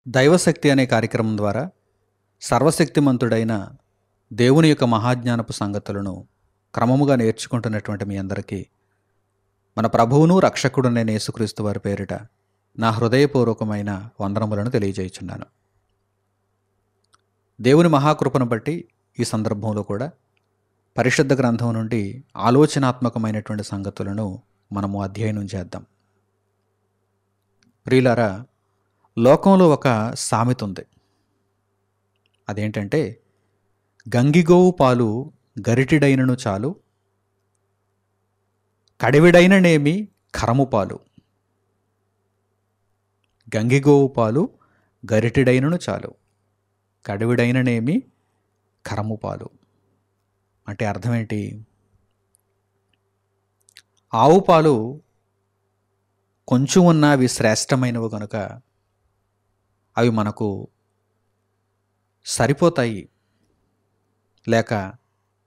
దైవశక్తి అనే కార్యక్రమం ద్వారా సర్వశక్తిమంతుడైన దేవుని యొక్క మహాజ్ఞానపు సంగతులను క్రమముగా నేర్చుకుంటున్నటువంటి మీ అందరికీ మన ప్రభువును రక్షకుడునైన యేసుక్రీస్తు వారి పేరిట నా హృదయపూర్వకమైన వందనములను తెలియజేయుచున్నాను. దేవుని మహాకృపను బట్టి ఈ సందర్భంలో కూడా పరిశుద్ధ గ్రంథం నుండి ఆలోచనాత్మకమైనటువంటి సంగతులను మనము అధ్యయనం చేద్దాం. ప్రియులారా, లోకంలో ఒక సామెత ఉంది. అదేంటంటే, గంగిగోవు పాలు గరిటిడైనను చాలు, కడివిడైననేమి కరము పాలు. గంగిగోవు పాలు గరిటిడైనను చాలు, కడివిడైననేమి కరము పాలు. అంటే అర్థం ఏంటి? ఆవు పాలు కొంచెం ఉన్నా అవి శ్రేష్టమైనవి కనుక అవి మనకు సరిపోతాయి, లేక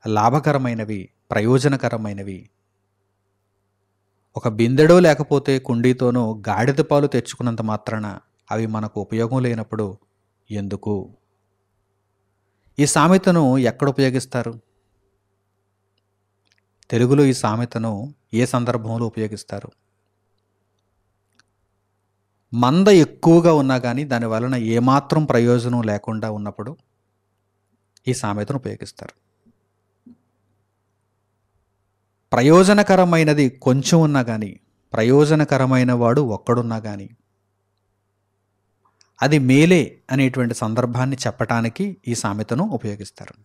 లాభకరమైనవి, ప్రయోజనకరమైనవి. ఒక బిందెడో లేకపోతే కుండీతోనో గాడిద పాలు తెచ్చుకున్నంత మాత్రాన అవి మనకు ఉపయోగం లేనప్పుడు ఎందుకు? ఈ సామెతను ఎక్కడ ఉపయోగిస్తారు? తెలుగులో ఈ సామెతను ఏ సందర్భంలో ఉపయోగిస్తారు? మంద ఎక్కువగా ఉన్నా కానీ దాని వలన ఏమాత్రం ప్రయోజనం లేకుండా ఉన్నప్పుడు ఈ సామెతను ఉపయోగిస్తారు. ప్రయోజనకరమైనది కొంచెం ఉన్నా కానీ, ప్రయోజనకరమైన వాడు ఒక్కడున్నా కానీ అది మేలే అనేటువంటి సందర్భాన్ని చెప్పటానికి ఈ సామెతను ఉపయోగిస్తారు.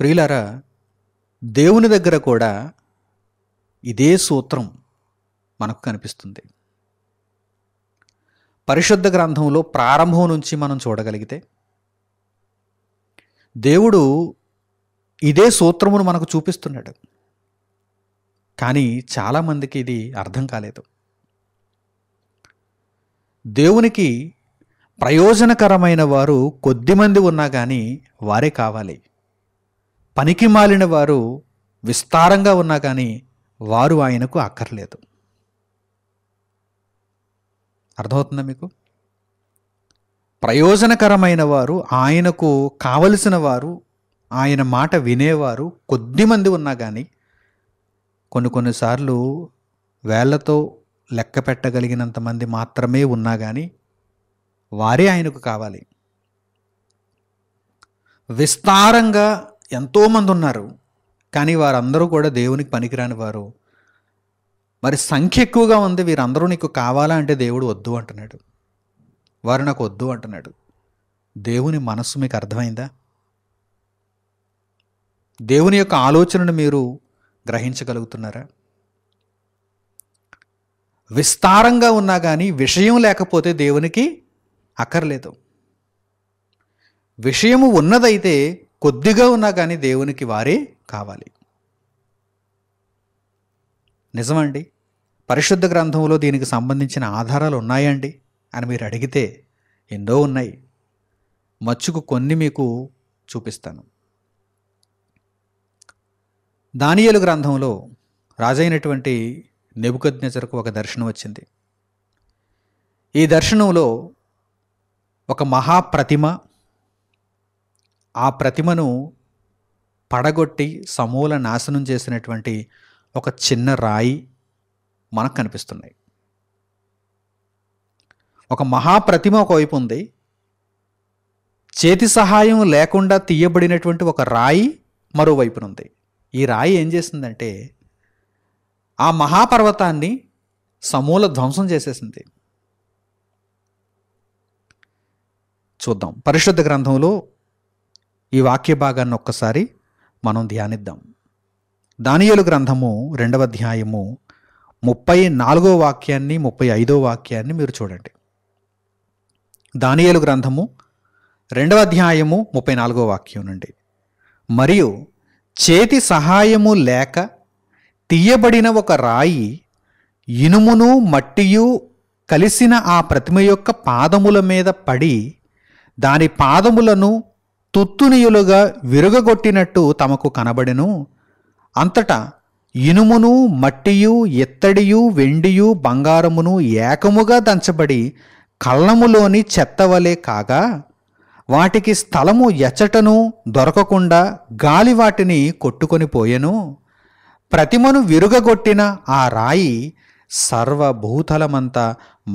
ప్రియులారా, దేవుని దగ్గర కూడా ఇదే సూత్రం మనకు కనిపిస్తుంది. పరిశుద్ధ గ్రంథంలో ప్రారంభం నుంచి మనం చూడగలిగితే దేవుడు ఇదే సూత్రమును మనకు చూపిస్తున్నాడు. కానీ చాలామందికి ఇది అర్థం కాలేదు. దేవునికి ప్రయోజనకరమైన వారు కొద్దిమంది ఉన్నా కానీ వారే కావాలి. పనికి మాలిన వారు విస్తారంగా ఉన్నా కానీ వారు ఆయనకు అక్కర్లేదు. అర్థమవుతుందా మీకు? ప్రయోజనకరమైన వారు, ఆయనకు కావలసిన వారు, ఆయన మాట వినేవారు కొద్దిమంది ఉన్నా కానీ, కొన్నిసార్లు వేళ్లతో లెక్క పెట్టగలిగినంత మంది మాత్రమే ఉన్నా కానీ వారే ఆయనకు కావాలి. విస్తారంగా ఎంతోమంది ఉన్నారు కానీ వారందరూ కూడా దేవునికి పనికిరాని వారు. మరి సంఖ్య ఎక్కువగా ఉంది, వీరందరూ నీకు కావాలా అంటే దేవుడు వద్దు అంటున్నాడు. వారు నాకు వద్దు అంటున్నాడు. దేవుని మనస్సు మీకు అర్థమైందా? దేవుని యొక్క ఆలోచనను మీరు గ్రహించగలుగుతున్నారా? విస్తారంగా ఉన్నా కానీ విషయం లేకపోతే దేవునికి అక్కర్లేదు. విషయము ఉన్నదైతే కొద్దిగా ఉన్నా కానీ దేవునికి వారే కావాలి. నిజమండి? పరిశుద్ధ గ్రంథంలో దీనికి సంబంధించిన ఆధారాలు ఉన్నాయండి అని మీరు అడిగితే ఎన్నో ఉన్నాయి. మచ్చుకు కొన్ని మీకు చూపిస్తాను. దానియేలు గ్రంథంలో రాజైనటువంటి నెబుకద్నెజరుకు ఒక దర్శనం వచ్చింది. ఈ దర్శనంలో ఒక మహాప్రతిమ, ఆ ప్రతిమను పడగొట్టి సమూల నాశనం చేసినటువంటి ఒక చిన్న రాయి మనకు కనిపిస్తున్నాయి. ఒక మహాప్రతిమ ఒకవైపు ఉంది, చేతి సహాయం లేకుండా తీయబడినటువంటి ఒక రాయి మరోవైపునుంది. ఈ రాయి ఏం చేసిందంటే ఆ మహాపర్వతాన్ని సమూల ధ్వంసం చేసేసింది. చూద్దాం, పరిశుద్ధ గ్రంథంలో ఈ వాక్య భాగాన్ని ఒక్కసారి మనం ధ్యానిద్దాం. దానియేలు గ్రంథము 2వ అధ్యాయము 34వ వాక్యాన్ని 35వ వాక్యాన్ని మీరు చూడండి. దానియేలు గ్రంథము 2వ అధ్యాయము 34వ వాక్యం నుండి, మరియు చేతి సహాయము లేక తీయబడిన ఒక రాయి ఇనుమును మట్టియు కలిసిన ఆ ప్రతిమ యొక్క పాదముల మీద పడి దాని పాదములను తుత్తునియులుగా విరుగగొట్టినట్టు తమకు కనబడెను. అంతటా ఇనుమును మట్టియు ఎత్తడియు వెండియు బంగారమును ఏకముగా దంచబడి కళ్ళములోని చెత్తవలే కాగా వాటికి స్థలము ఎచ్చటను దొరకకుండా గాలి వాటిని కొట్టుకొని పోయెను. ప్రతిమను విరుగగొట్టిన ఆ రాయి సర్వభూతలమంతా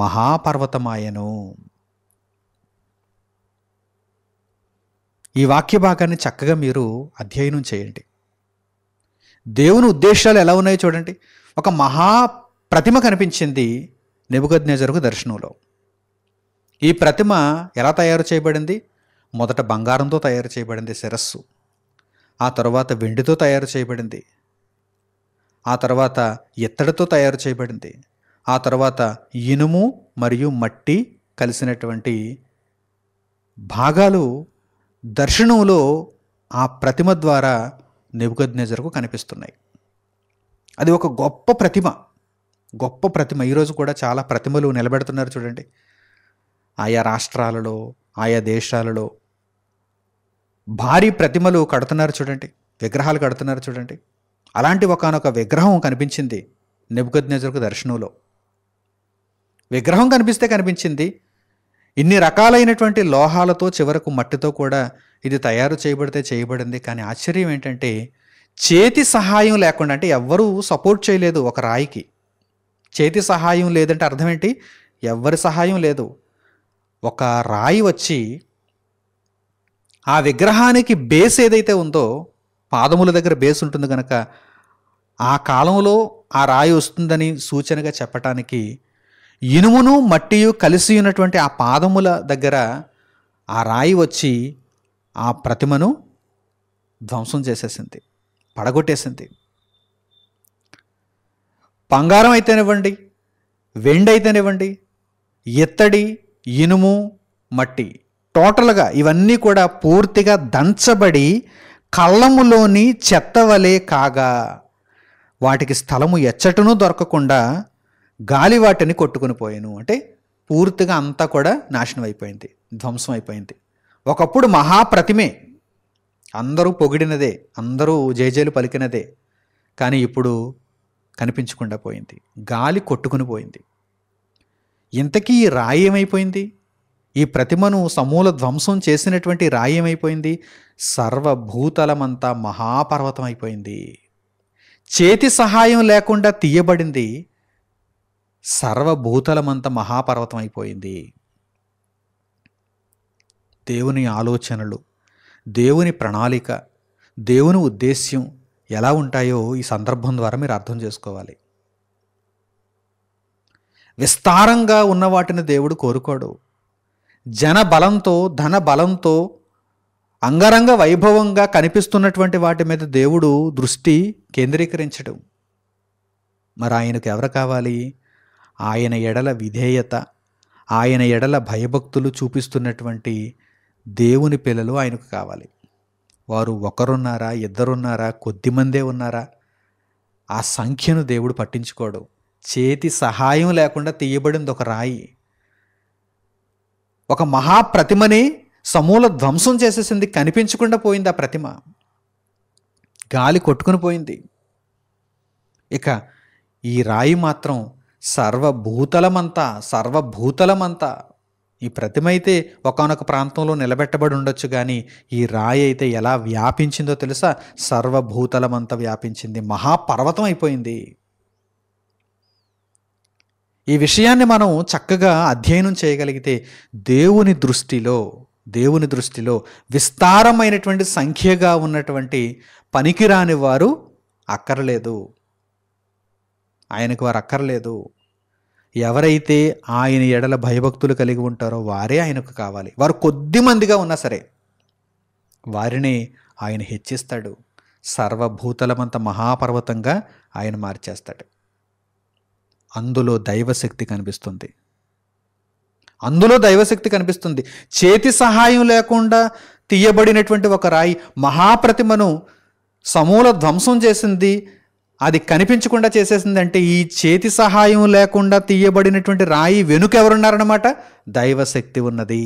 మహాపర్వతమాయెను. ఈ వాక్య భాగాన్ని చక్కగా మీరు అధ్యయనం చేయండి. దేవుని ఉద్దేశాలు ఎలా ఉన్నాయో చూడండి. ఒక మహా ప్రతిమ కనిపించింది నెబుకద్నెజరుకు దర్శనంలో. ఈ ప్రతిమ ఎలా తయారు చేయబడింది? మొదట బంగారంతో తయారు చేయబడింది శిరస్సు, ఆ తర్వాత వెండితో తయారు చేయబడింది, ఆ తర్వాత ఇత్తడితో తయారు చేయబడింది, ఆ తర్వాత ఇనుము మరియు మట్టి కలిసినటువంటి భాగాలు దర్శనంలో ఆ ప్రతిమ ద్వారా నెబుకద్నెజరుకు కనిపిస్తున్నాయి. అది ఒక గొప్ప ప్రతిమ, గొప్ప ప్రతిమ. ఈరోజు కూడా చాలా ప్రతిమలు నిలబెడుతున్నారు చూడండి. ఆయా రాష్ట్రాలలో, ఆయా దేశాలలో భారీ ప్రతిమలు కడుతున్నారు చూడండి, విగ్రహాలు కడుతున్నారు చూడండి. అలాంటి ఒకానొక విగ్రహం కనిపించింది నెబుకద్నెజరుకు దర్శనంలో. విగ్రహం కనిపిస్తే కనిపించింది. ఇన్ని రకాలైనటువంటి లోహాలతో చివరకు మట్టితో కూడా ఇది తయారు చేయబడితే చేయబడింది. కానీ ఆశ్చర్యం ఏంటంటే చేతి సహాయం లేకుండా, అంటే ఎవ్వరూ సపోర్ట్ చేయలేదు ఒక రాయికి. చేతి సహాయం లేదంటే అర్థం ఏంటి? ఎవ్వరి సహాయం లేదు. ఒక రాయి వచ్చి ఆ విగ్రహానికి బేస్ ఏదైతే ఉందో, పాదముల దగ్గర బేస్ ఉంటుంది కనుక ఆ కాలంలో ఆ రాయి వస్తుందని సూచనగా చెప్పటానికి ఇనుమును మట్టియు కలిసి ఉన్నటువంటి ఆ పాదముల దగ్గర ఆ రాయి వచ్చి ఆ ప్రతిమను ధ్వంసం చేసేసింది, పడగొట్టేసింది. బంగారం అయితేనివ్వండి, వెండి అయితేనివ్వండి, ఇత్తడి, ఇనుము, మట్టి, టోటల్గా ఇవన్నీ కూడా పూర్తిగా దంచబడి కళ్ళములోని చెత్తవలే కాగా వాటికి స్థలము ఎచ్చటను దొరకకుండా గాలి వాటిని కొట్టుకుని పోయాను. అంటే పూర్తిగా అంతా కూడా నాశనం అయిపోయింది, ధ్వంసం అయిపోయింది. ఒకప్పుడు మహాప్రతిమే, అందరూ పొగిడినదే, అందరూ జయజయలు పలికినదే. కానీ ఇప్పుడు కనిపించకుండా పోయింది, గాలి కొట్టుకుని పోయింది. ఇంతకీ ఈ రాయి ఏమైపోయింది? ఈ ప్రతిమను సమూల ధ్వంసం చేసినటువంటి రాయి ఏమైపోయింది? సర్వభూతలమంతా మహాపర్వతం అయిపోయింది. చేతి సహాయం లేకుండా తీయబడింది, సర్వభూతలమంతా మహాపర్వతం అయిపోయింది. దేవుని ఆలోచనలు, దేవుని ప్రణాళిక, దేవుని ఉద్దేశ్యం ఎలా ఉంటాయో ఈ సందర్భం ద్వారా మీరు అర్థం చేసుకోవాలి. విస్తారంగా ఉన్న వాటిని దేవుడు కోరుకోడు. జన బలంతో, ధన బలంతో, అంగరంగ వైభవంగా కనిపిస్తున్నటువంటి వాటి మీద దేవుడు దృష్టి కేంద్రీకరించడం. మరి ఆయనకు ఎవరు కావాలి? ఆయన ఎడల విధేయత, ఆయన ఎడల భయభక్తులు చూపిస్తున్నటువంటి దేవుని పిల్లలు ఆయనకు కావాలి. వారు ఒకరున్నారా, ఇద్దరున్నారా, కొద్దిమందే ఉన్నారా, ఆ సంఖ్యను దేవుడు పట్టించుకోడు. చేతి సహాయం లేకుండా తీయబడింది ఒక రాయి. ఒక మహాప్రతిమని సమూల ధ్వంసం చేసేసింది, కనిపించకుండా పోయింది ఆ ప్రతిమ, గాలి కొట్టుకుని పోయింది. ఇక ఈ రాయి మాత్రం సర్వభూతలమంతా ఈ ప్రతిమ అయితే ఒకానొక ప్రాంతంలో నిలబెట్టబడి ఉండొచ్చు, కానీ ఈ రాయి అయితే ఎలా వ్యాపించిందో తెలుసా? సర్వభూతలమంతా వ్యాపించింది, మహాపర్వతం అయిపోయింది. ఈ విషయాన్ని మనం చక్కగా అధ్యయనం చేయగలిగితే దేవుని దృష్టిలో విస్తారమైనటువంటి సంఖ్యగా ఉన్నటువంటి పనికిరాని వారు అక్కర్లేదు, ఆయనకు వారు అక్కర్లేదు. ఎవరైతే ఆయన ఎడల భయభక్తులు కలిగి ఉంటారో వారే ఆయనకు కావాలి. వారు కొద్ది మందిగా ఉన్నా సరే వారిని ఆయన హెచ్చిస్తాడు, సర్వభూతలమంత మహాపర్వతంగా ఆయన మార్చేస్తాడు. అందులో దైవశక్తి కనిపిస్తుంది. చేతి సహాయం లేకుండా తీయబడినటువంటి ఒక రాయి మహాప్రతిమను సమూల ధ్వంసం చేసింది, అది కనిపించకుండా చేసేసింది. అంటే ఈ చేతి సహాయం లేకుండా తీయబడినటువంటి రాయి వెనుక ఎవరున్నారన్నమాట? దైవశక్తి ఉన్నది.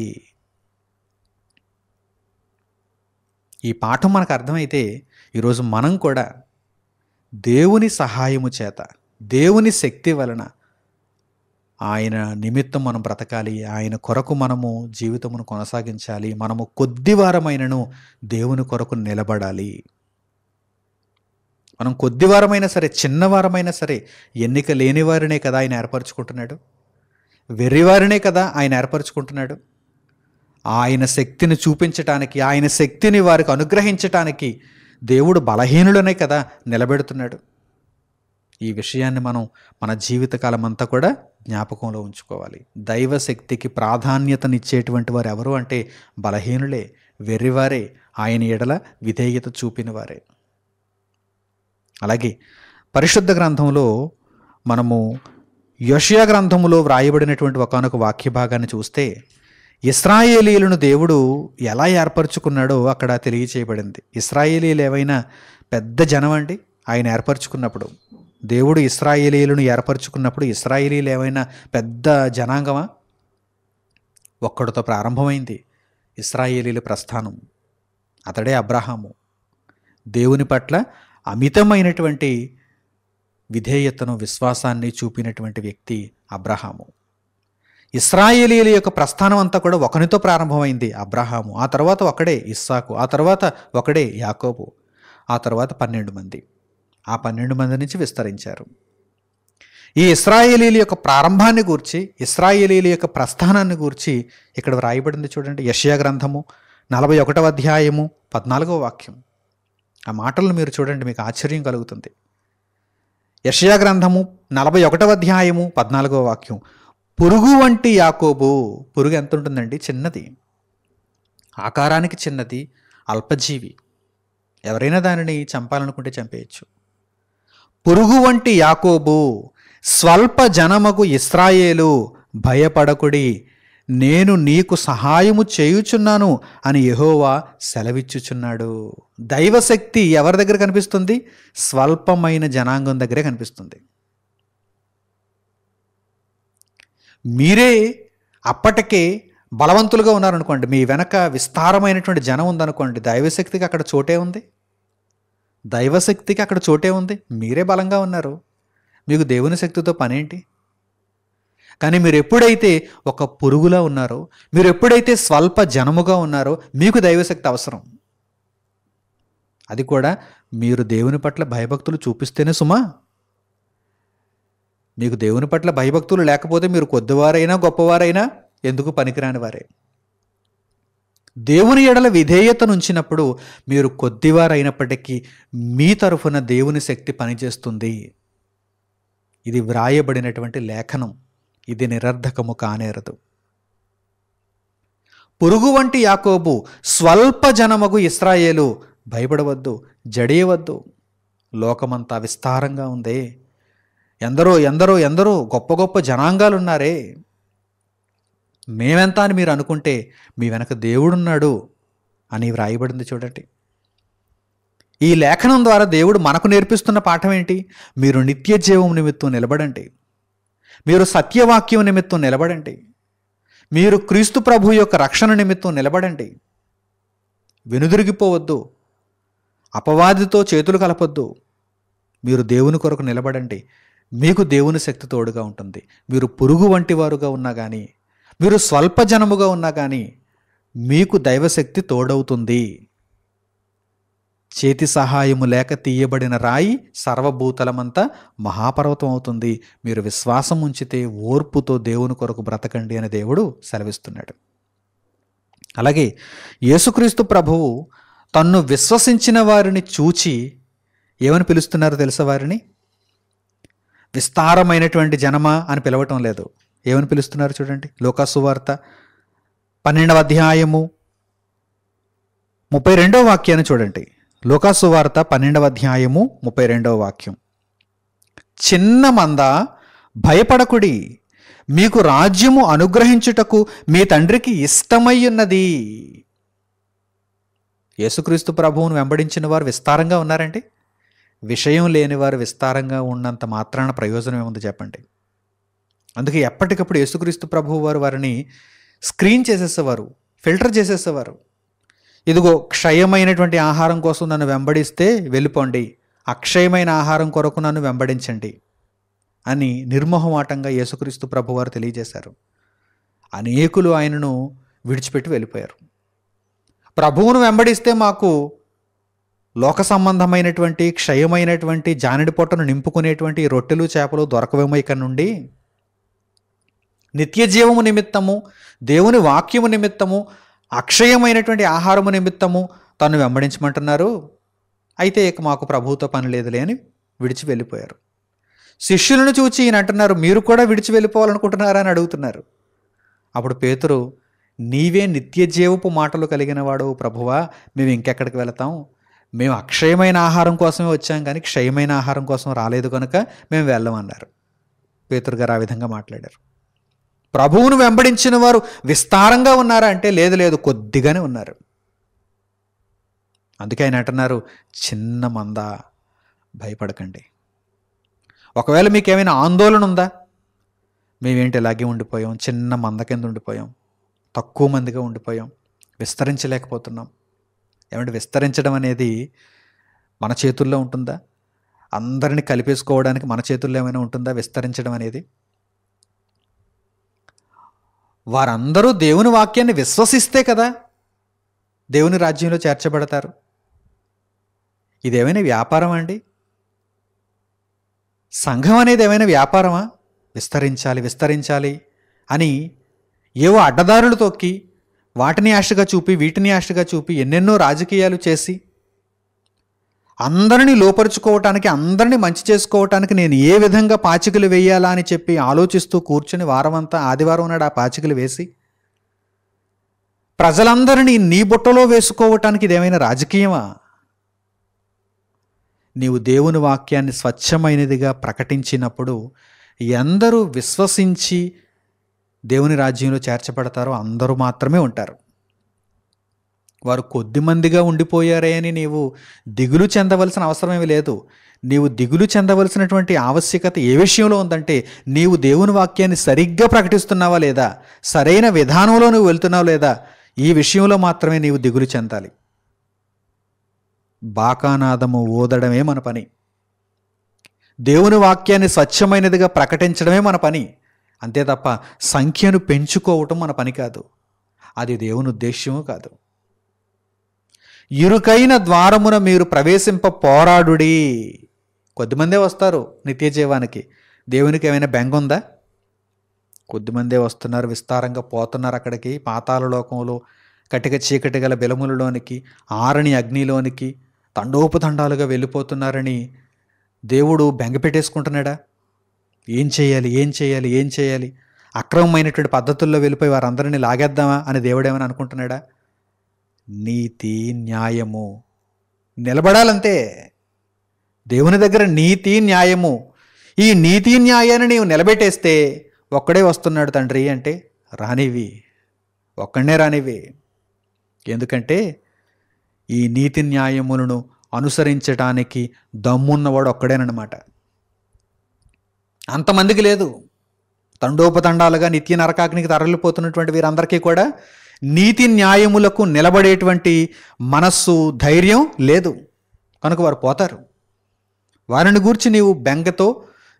ఈ పాఠం మనకు అర్థమైతే ఈరోజు మనం కూడా దేవుని సహాయము చేత, దేవుని శక్తి వలన ఆయన నిమిత్తం మనం బ్రతకాలి. ఆయన కొరకు మనము జీవితమును కొనసాగించాలి. మనము కొద్దివారమైనను దేవుని కొరకు నిలబడాలి. మనం కొద్దివారమైనా సరే, చిన్నవారమైనా సరే, ఎన్నిక లేని వారినే కదా ఆయన ఏర్పరచుకుంటున్నాడు. వెర్రివారినే కదా ఆయన ఏర్పరచుకుంటున్నాడు. ఆయన శక్తిని చూపించటానికి, ఆయన శక్తిని వారికి అనుగ్రహించటానికి దేవుడు బలహీనులనే కదా నిలబెడుతున్నాడు. ఈ విషయాన్ని మనం మన జీవితకాలం అంతా కూడా జ్ఞాపకంలో ఉంచుకోవాలి. దైవశక్తికి ప్రాధాన్యతనిచ్చేటువంటి వారు ఎవరు అంటే బలహీనులే, వెర్రివారే, ఆయన ఎడల విధేయత చూపిన వారే. అలాగే పరిశుద్ధ గ్రంథంలో మనము యోషియా గ్రంథములో వ్రాయబడినటువంటి ఒకానొక వాక్య భాగాన్ని చూస్తే ఇశ్రాయేలీయులను దేవుడు ఎలా ఏర్పరచుకున్నాడో అక్కడ తెలియచేయబడింది. ఇశ్రాయేలీయులు ఏవైనా పెద్ద జనం అండి ఆయన ఏర్పరచుకున్నప్పుడు? దేవుడు ఇశ్రాయేలీయులను ఏర్పరచుకున్నప్పుడు ఇశ్రాయేలీయులు ఏవైనా పెద్ద జనాంగమా? ఒక్కడితో ప్రారంభమైంది ఇశ్రాయేలీయుల ప్రస్థానం. అతడే అబ్రహాము. దేవుని పట్ల అమితమైనటువంటి విధేయతను, విశ్వాసాన్ని చూపినటువంటి వ్యక్తి అబ్రహాము. ఇశ్రాయేలీయుల యొక్క ప్రస్థానం అంతా కూడా ఒకనితో ప్రారంభమైంది, అబ్రహాము. ఆ తర్వాత ఒకడే ఇస్సాకు, ఆ తర్వాత ఒకడే యాకోబు, ఆ తర్వాత 12 మంది. ఆ 12 మంది నుంచి విస్తరించారు. ఈ ఇశ్రాయేలీయుల యొక్క ప్రారంభాన్ని గూర్చి, ఇశ్రాయేలీయుల యొక్క ప్రస్థానాన్ని గూర్చి ఇక్కడ వ్రాయబడింది చూడండి. యెషయా గ్రంథము 41వ అధ్యాయము 14వ వాక్యం. ఆ మాటలను మీరు చూడండి, మీకు ఆశ్చర్యం కలుగుతుంది. యెషయా గ్రంథము 41వ అధ్యాయము 14వ వాక్యం. పురుగు వంటి యాకోబు. పురుగు ఎంత ఉంటుందండి? చిన్నది, ఆకారానికి చిన్నది, అల్పజీవి. ఎవరైనా దానిని చంపాలనుకుంటే చంపేయచ్చు. పురుగు వంటి యాకోబు, స్వల్ప జనమగు ఇశ్రాయేలు, భయపడకుడి, నేను నీకు సహాయము చేయుచున్నాను అని యెహోవా సెలవిచ్చుచున్నాడు. దైవశక్తి ఎవరి దగ్గర కనిపిస్తుంది? స్వల్పమైన జనాంగం దగ్గరే కనిపిస్తుంది. మీరే అప్పటికే బలవంతులుగా ఉన్నారనుకోండి, మీ వెనక విస్తారమైనటువంటి జనం ఉందనుకోండి, దైవశక్తికి అక్కడ చోటే ఉంది. దైవశక్తికి అక్కడ చోటే ఉంది. మీరే బలంగా ఉన్నారు, మీకు దేవుని శక్తితో పనేంటి? కానీ మీరు ఎప్పుడైతే ఒక పురుగులా ఉన్నారో, మీరు ఎప్పుడైతే స్వల్ప జనముగా ఉన్నారో, మీకు దైవశక్తి అవసరం. అది కూడా మీరు దేవుని పట్ల భయభక్తులు చూపిస్తేనే సుమా. మీకు దేవుని పట్ల భయభక్తులు లేకపోతే మీరు కొద్దివారైనా గొప్పవారైనా ఎందుకు పనికిరాని వారే. దేవుని ఎడల విధేయతనుంచినప్పుడు మీరు కొద్దివారైనప్పటికీ మీ తరఫున దేవుని శక్తి పనిచేస్తుంది. ఇది వ్రాయబడినటువంటి లేఖనం, ఇది నిరర్ధకము కానేరదు. పురుగు వంటి యాకోబు, స్వల్ప జనమగు ఇశ్రాయేలు, భయపడవద్దు, జడియవద్దు. లోకమంతా విస్తారంగా ఉందే, ఎందరో ఎందరో ఎందరో గొప్ప గొప్ప జనాంగాలు ఉన్నారే, మేమెంత అని మీరు అనుకుంటే మీ వెనక దేవుడున్నాడు అని వ్రాయబడింది చూడండి. ఈ లేఖనం ద్వారా దేవుడు మనకు నేర్పిస్తున్న పాఠం ఏంటి? మీరు నిత్య జీవం నిమిత్తం నిలబడండి, మీరు సత్యవాక్యం నిమిత్తం నిలబడండి, మీరు క్రీస్తు ప్రభు యొక్క రక్షణ నిమిత్తం నిలబడండి. వెనుదిరిగిపోవద్దు, అపవాదితో చేతులు కలపొద్దు. మీరు దేవుని కొరకు నిలబడండి, మీకు దేవుని శక్తి తోడుగా ఉంటుంది. మీరు పురుగు వంటి వారుగా ఉన్నా కానీ, మీరు స్వల్ప జనముగా ఉన్నా కానీ మీకు దైవశక్తి తోడవుతుంది. చేతి సహాయము లేక తీయబడిన రాయి సర్వభూతలమంతా మహాపర్వతం అవుతుంది. మీరు విశ్వాసం ఉంచితే ఓర్పుతో దేవుని కొరకు బ్రతకండి అని దేవుడు సెలవిస్తున్నాడు. అలాగే యేసుక్రీస్తు ప్రభువు తన్ను విశ్వసించిన వారిని చూచి ఏమని పిలుస్తున్నారో తెలుసా? వారిని విస్తారమైనటువంటి జనమా అని పిలవటం లేదు. ఏమని పిలుస్తున్నారు చూడండి. లూకా సువార్త 12వ అధ్యాయము 32వ వాక్యాన్ని చూడండి. లూకా సువార్త 12వ అధ్యాయము 32వ వాక్యం. చిన్న మంద, భయపడకుడి, మీకు రాజ్యము అనుగ్రహించుటకు మీ తండ్రికి ఇష్టమై ఉన్నది. యేసుక్రీస్తు ప్రభువును వెంబడించిన వారు విస్తారంగా ఉన్నారండి. విషయం లేని వారు విస్తారంగా ఉన్నంత మాత్రాన ప్రయోజనం ఏముంది చెప్పండి. అందుకే ఎప్పటికప్పుడు యేసుక్రీస్తు ప్రభువు వారు వారిని స్క్రీన్ చేసేసేవారు, ఫిల్టర్ చేసేసేవారు. ఇదిగో క్షయమైనటువంటి ఆహారం కోసం నన్ను వెంబడిస్తే వెళ్ళిపోండి, అక్షయమైన ఆహారం కొరకు నన్ను వెంబడించండి అని నిర్మోహమాటంగా యేసుక్రీస్తు ప్రభువారు తెలియజేశారు. అనేకులు ఆయనను విడిచిపెట్టి వెళ్ళిపోయారు. ప్రభువును వెంబడిస్తే మాకు లోక సంబంధమైనటువంటి క్షయమైనటువంటి జానడి పొట్టను నింపుకునేటువంటి రొట్టెలు చేపలు దొరకవేమో ఇక నుండి, నిత్య జీవము నిమిత్తము, దేవుని వాక్యము నిమిత్తము, అక్షయమైనటువంటి ఆహారము నిమిత్తము తను వెంబడించమంటున్నారు. అయితే ఇక మాకు ప్రభువుతో పని లేదులే అని విడిచి వెళ్ళిపోయారు. శిష్యులను చూచి ఈయన అంటున్నారు, మీరు కూడా విడిచి వెళ్ళిపోవాలనుకుంటున్నారా అని అడుగుతున్నారు. అప్పుడు పేతురు, నీవే నిత్య జీవపు మాటలు కలిగిన వాడు ప్రభువా, మేము ఇంకెక్కడికి వెళతాం? మేము అక్షయమైన ఆహారం కోసమే వచ్చాం కానీ క్షయమైన ఆహారం కోసం రాలేదు కనుక మేము వెళ్ళమన్నారు. పేతురు గారు ఆ విధంగా మాట్లాడారు. ప్రభువును వెంబడించిన వారు విస్తారంగా ఉన్నారా అంటే లేదు లేదు, కొద్దిగానే ఉన్నారు. అందుకే ఆయన అంటున్నారు, చిన్న మంద, భయపడకండి. ఒకవేళ మీకు ఏమైనా ఆందోళన ఉందా, మేమేంటి ఇలాగే ఉండిపోయాం, చిన్న మంద కింద ఉండిపోయాం, తక్కువ మందిగా ఉండిపోయాం, విస్తరించలేకపోతున్నాం. ఏమంటే విస్తరించడం అనేది మన చేతుల్లో ఉంటుందా? అందరినీ కలిపేసుకోవడానికి మన చేతుల్లో ఏమైనా ఉంటుందా విస్తరించడం అనేది? వారందరూ దేవుని వాక్యాన్ని విశ్వసిస్తే కదా దేవుని రాజ్యంలో చేర్చబడతారు. ఇదేమైనా వ్యాపారం అండి? సంఘం అనేది ఏమైనా వ్యాపారమా? విస్తరించాలి విస్తరించాలి అని ఏవో అడ్డదారులు తొక్కి, వాటిని ఆశగా చూపి వీటిని ఆశగా చూపి ఎన్నెన్నో రాజకీయాలు చేసి అందరినీ లోపరుచుకోవటానికి, అందరినీ మంచి చేసుకోవటానికి నేను ఏ విధంగా పాచికలు వేయాలా అని చెప్పి ఆలోచిస్తూ కూర్చుని వారమంతా ఆదివారం నాడు ఆ పాచికలు వేసి ప్రజలందరినీ నీ బుట్టలో వేసుకోవటానికి ఇదేమైనా రాజకీయమా? నీవు దేవుని వాక్యాన్ని స్వచ్ఛమైనదిగా ప్రకటించినప్పుడు ఎందరూ విశ్వసించి దేవుని రాజ్యంలో చేర్చబడతారో అందరూ మాత్రమే ఉంటారు. వారు కొద్దిమందిగా ఉండిపోయారే అని నీవు దిగులు చెందవలసిన అవసరమేమీ లేదు. నీవు దిగులు చెందవలసినటువంటి ఆవశ్యకత ఏ విషయంలో ఉందంటే, నీవు దేవుని వాక్యాన్ని సరిగ్గా ప్రకటిస్తున్నావా లేదా, సరైన విధానంలో నువ్వు వెళ్తున్నావు లేదా, ఈ విషయంలో మాత్రమే నీవు దిగులు చెందాలి. బాకానాదము ఊదడమే మన పని. దేవుని వాక్యాన్ని స్వచ్ఛమైనదిగా ప్రకటించడమే మన పని. అంతే తప్ప సంఖ్యను పెంచుకోవటం మన పని కాదు. అది దేవుని ఉద్దేశ్యము కాదు. ఇరుకైన ద్వారమున మీరు ప్రవేశింప పోరాడుడి. కొద్దిమందే వస్తారు నిత్య జీవానికి. దేవునికి ఏమైనా బెంగ ఉందా? కొద్దిమందే వస్తున్నారు, విస్తారంగా పోతున్నారు అక్కడికి, పాతాళ లోకంలో కటిక చీకటి గల బెలములలోనికి, ఆరని అగ్నిలోనికి తండోపతండాలుగా వెళ్ళిపోతున్నారని దేవుడు బెంగ పెట్టేసుకుంటున్నాడా? ఏం చేయాలి ఏం చేయాలి ఏం చేయాలి, అక్రమమైనటువంటి పద్ధతుల్లో వెళ్ళిపోయి వారందరినీ లాగేద్దామా అని దేవుడు ఏమని అనుకుంటున్నాడా? నీతి న్యాయము నిలబడాలంతే. దేవుని దగ్గర నీతి న్యాయము, ఈ నీతి న్యాయాన్ని నీవు నిలబెట్టేస్తే ఒక్కడే వస్తున్నాడు తండ్రి అంటే రానివి, ఒక్కడనే రానివి. ఎందుకంటే ఈ నీతి న్యాయములను అనుసరించడానికి దమ్మున్నవాడు ఒక్కడేనమాట. అంతమందికి లేదు. తండోపతండాలుగా నిత్య నరకాగ్నికి తరలిపోతున్నటువంటి వీరందరికీ కూడా నీతి న్యాయములకు నిలబడేటువంటి మనస్సు, ధైర్యం లేదు కనుక వారు పోతారు. వారిని గూర్చి నీవు బెంగతో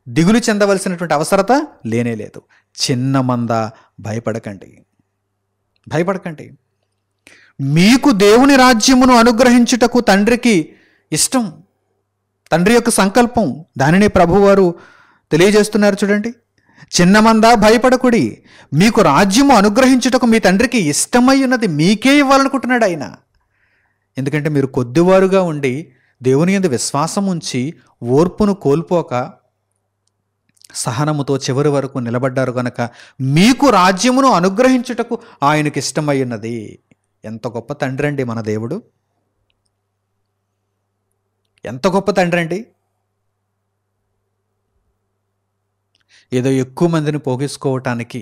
దిగులు చెందవలసినటువంటి అవసరత లేనే లేదు. చిన్న మంద, భయపడకండి, భయపడకండి. మీకు దేవుని రాజ్యమును అనుగ్రహించుటకు తండ్రికి ఇష్టం, తండ్రి యొక్క సంకల్పం. దానిని ప్రభువారు తెలియజేస్తున్నారు చూడండి. చిన్న మంద, భయపడకుడి, మీకు రాజ్యము అనుగ్రహించుటకు మీ తండ్రికి ఇష్టమై ఉన్నది మీకే ఇవ్వాలనుకుంటున్నాడు ఆయన. ఎందుకంటే మీరు కొద్దివారుగా ఉండి దేవుని యందు విశ్వాసం ఉంచి ఓర్పును కోల్పోక సహనముతో చివరి వరకు నిలబడ్డారు కనుక మీకు రాజ్యమును అనుగ్రహించుటకు ఆయనకి ఇష్టమై ఉన్నది. ఎంత గొప్ప తండ్రి అండి మన దేవుడు, ఎంత గొప్ప తండ్రి అండి. ఏదో ఎక్కువ మందిని పోగేసుకోవటానికి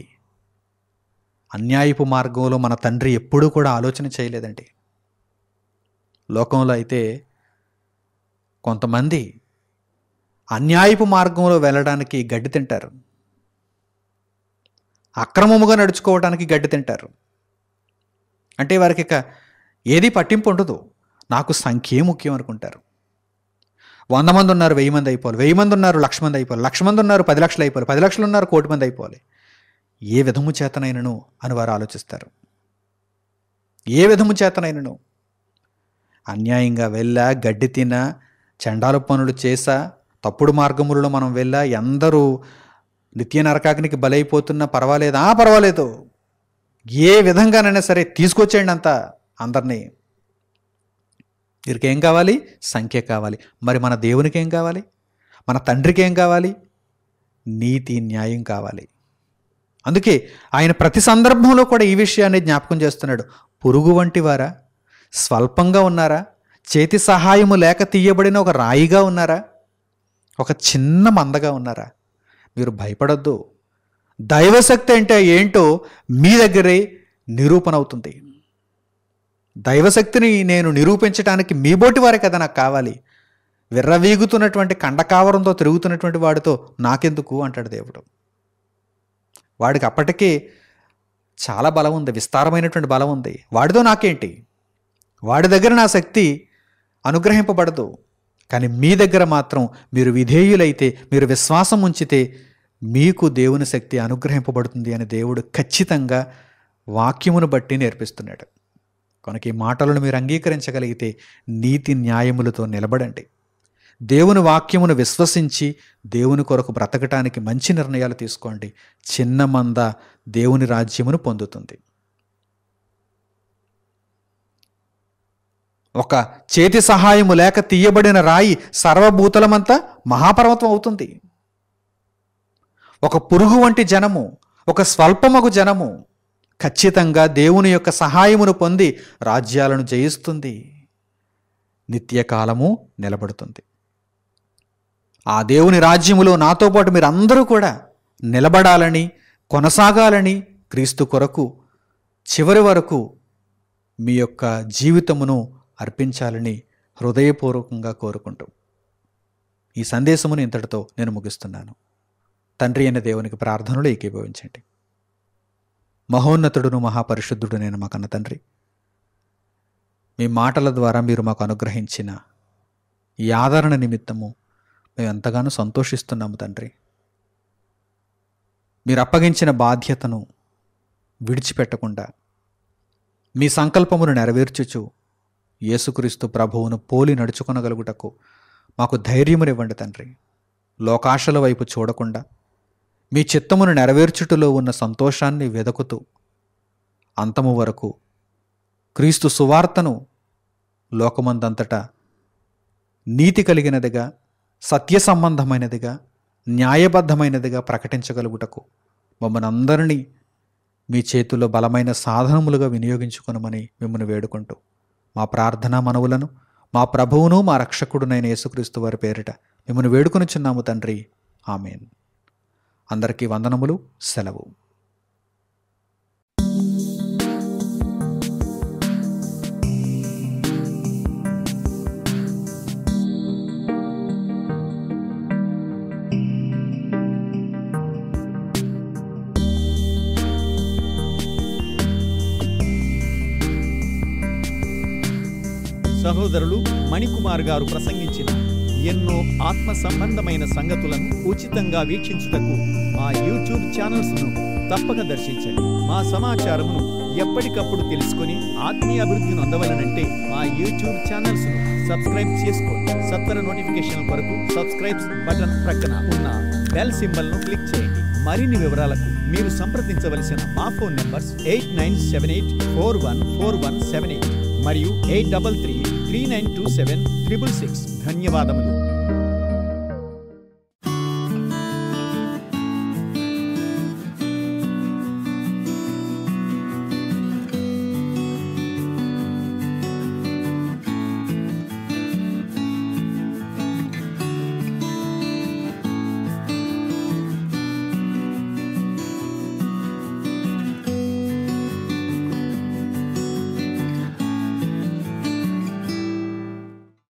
అన్యాయపు మార్గంలో మన తండ్రి ఎప్పుడూ కూడా ఆలోచన చేయలేదండి. లోకంలో అయితే కొంతమంది అన్యాయపు మార్గంలో వెళ్ళడానికి గడ్డి తింటారు, అక్రమముగా నడుచుకోవడానికి గడ్డి తింటారు. అంటే వారికి ఇక ఏది పట్టింపు ఉండదు, నాకు సంఖ్యే ముఖ్యం అనుకుంటారు. 100 మంది ఉన్నారు 1000 మంది అయిపోవాలి, 1000 మంది ఉన్నారు 1,00,000 మంది అయిపోవాలి, 1,00,000 మంది ఉన్నారు 10 లక్షలు అయిపోవాలి, 10 లక్షలు ఉన్నారు 1,00,00,000 మంది అయిపోవాలి. ఏ విధము చేతనైనను అని వారు ఆలోచిస్తారు. ఏ విధము చేతనైనను. అన్యాయంగా వెళ్ళా, గడ్డి తిన్నా, చండాల పనులు చేసా, తప్పుడు మార్గములలో మనం వెళ్ళా, ఎందరూ నిత్య నరకాగ్నికి బలైపోతున్నా పర్వాలేదా? పర్వాలేదు. ఏ విధంగానైనా సరే తీసుకొచ్చేయండి అంతా అందరినీ. వీరికి ఏం కావాలి? సంఖ్య కావాలి. మరి మన దేవునికి ఏం కావాలి? మన తండ్రికి ఏం కావాలి? నీతి న్యాయం కావాలి. అందుకే ఆయన ప్రతి సందర్భంలో కూడా ఈ విషయాన్ని జ్ఞాపకం చేస్తున్నాడు. పురుగు వంటి వారా? స్వల్పంగా ఉన్నారా? చేతి సహాయము లేక తీయబడిన ఒక రాయిగా ఉన్నారా? ఒక చిన్న మందగా ఉన్నారా? మీరు భయపడొద్దు. దైవశక్తి అంటే ఏంటో మీ దగ్గరే నిరూపణ అవుతుంది. దైవశక్తిని నేను నిరూపించడానికి మీ బోటి వారే కదా నాకు కావాలి. విర్రవీగుతున్నటువంటి కండకావరంతో తిరుగుతున్నటువంటి వాడితో నాకెందుకు అంటాడు దేవుడు. వాడికి అప్పటికే చాలా బలం ఉంది, విస్తారమైనటువంటి బలం ఉంది. వాడితో నాకేంటి? వాడి దగ్గర నా శక్తి అనుగ్రహింపబడదు. కానీ మీ దగ్గర మాత్రం మీరు విధేయులైతే, మీరు విశ్వాసం ఉంచితే మీకు దేవుని శక్తి అనుగ్రహింపబడుతుంది అని దేవుడు ఖచ్చితంగా వాక్యమును బట్టి నేర్పిస్తున్నాడు. కనుక ఈ మాటలను మీరు అంగీకరించగలిగితే నీతి న్యాయములతో నిలబడండి. దేవుని వాక్యమును విశ్వసించి దేవుని కొరకు బ్రతకటానికి మంచి నిర్ణయాలు తీసుకోండి. చిన్న మంద దేవుని రాజ్యమును పొందుతుంది. ఒక చేతి సహాయము లేక తీయబడిన రాయి సర్వభూతలమంతా మహాపర్వతం అవుతుంది. ఒక పురుగు వంటి జనము, ఒక స్వల్పమగు జనము ఖచ్చితంగా దేవుని యొక్క సహాయమును పొంది రాజ్యాలను జయిస్తుంది, నిత్యకాలము నిలబడుతుంది. ఆ దేవుని రాజ్యములో నాతో పాటు మీరు అందరూ కూడా నిలబడాలని, కొనసాగాలని, క్రీస్తు కొరకు చివరి వరకు మీ యొక్క జీవితమును అర్పించాలని హృదయపూర్వకంగా కోరుకుంటూ ఈ సందేశమును ఇంతటితో నేను ముగిస్తున్నాను. తండ్రి అయిన దేవునికి ప్రార్థనలు ఏకీభవించండి. మహోన్నతుడును మహాపరిశుద్ధుడునైన మా కన్న తండ్రి, మీ మాటల ద్వారా మీరు మాకు అనుగ్రహించిన ఈ ఆదరణ నిమిత్తము మేము ఎంతగానో సంతోషిస్తున్నాము తండ్రి. మీరు అప్పగించిన బాధ్యతను విడిచిపెట్టకుండా మీ సంకల్పమును నెరవేర్చుచు యేసుక్రీస్తు ప్రభువును పోలి నడుచుకొనగలుగుటకు మాకు ధైర్యమునివ్వండి తండ్రి. లోకాశల వైపు చూడకుండా మీ చిత్తమును నెరవేర్చుటలో ఉన్న సంతోషాన్ని వెదకుతూ అంతము వరకు క్రీస్తు సువార్తను లోకమందంతటా నీతి కలిగినదిగా, సత్య సంబంధమైనదిగా, న్యాయబద్ధమైనదిగా ప్రకటించగలుగుటకు మమ్మల్ని అందరినీ మీ చేతుల్లో బలమైన సాధనములుగా వినియోగించుకొనమని మిమ్మల్ని వేడుకుంటూ మా ప్రార్థనా మనవులను మా ప్రభువును మా రక్షకుడునైన యేసుక్రీస్తు వారి పేరిట మిమ్మల్ని వేడుకొనుచున్నాము తండ్రి. ఆమేన్. అందరికీ వందనములు. సెలవు. సహోదరులు మణికుమార్ గారు ప్రసంగించిన ఎన్నో ఆత్మ సంబంధమైన సంగతులను ఉచితంగా వీక్షించుటకు మా యూట్యూబ్ ఛానల్స్ను తప్పక దర్శించండి. మా సమాచారమును ఎప్పటికప్పుడు తెలుసుకొని ఆత్మీయ అభివృద్ధి నొందవలనంటే మా యూట్యూబ్ ఛానల్స్ను సబ్స్క్రైబ్ చేసుకోండి. సత్వర నోటిఫికేషన్ కొరకు సబ్స్క్రైబ్స్ బటన్ ప్రక్కన ఉన్న బెల్ సింబల్ను క్లిక్ చేయండి. మరిన్ని వివరాలకు మీరు సంప్రదించవలసిన మా ఫోన్ నంబర్స్ 8978414178 మరియు 8333927666. ధన్యవాదములు.